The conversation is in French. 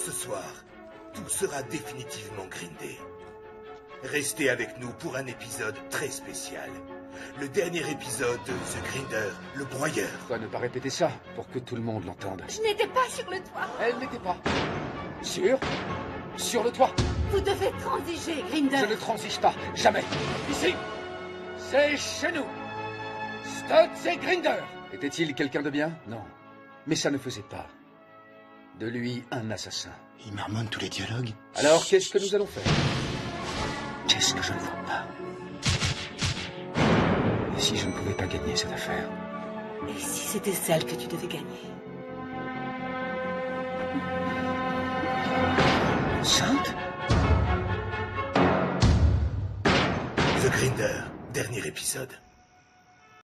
Ce soir, tout sera définitivement grindé. Restez avec nous pour un épisode très spécial. Le dernier épisode de The Grinder, le broyeur. Pourquoi ne pas répéter ça pour que tout le monde l'entende? Je n'étais pas sur le toit. Elle n'était pas. Sur le toit. Vous devez transiger, Grinder. Je ne transige pas, jamais. Ici, c'est chez nous. Stutz et Grinder. Était-il quelqu'un de bien? Non. Mais ça ne faisait pas de lui un assassin. Il marmonne tous les dialogues. Alors, qu'est-ce que nous allons faire? Qu'est-ce que je ne vois pas? Et si je ne pouvais pas gagner cette affaire? Et si c'était celle que tu devais gagner? Enceinte? The Grinder, dernier épisode.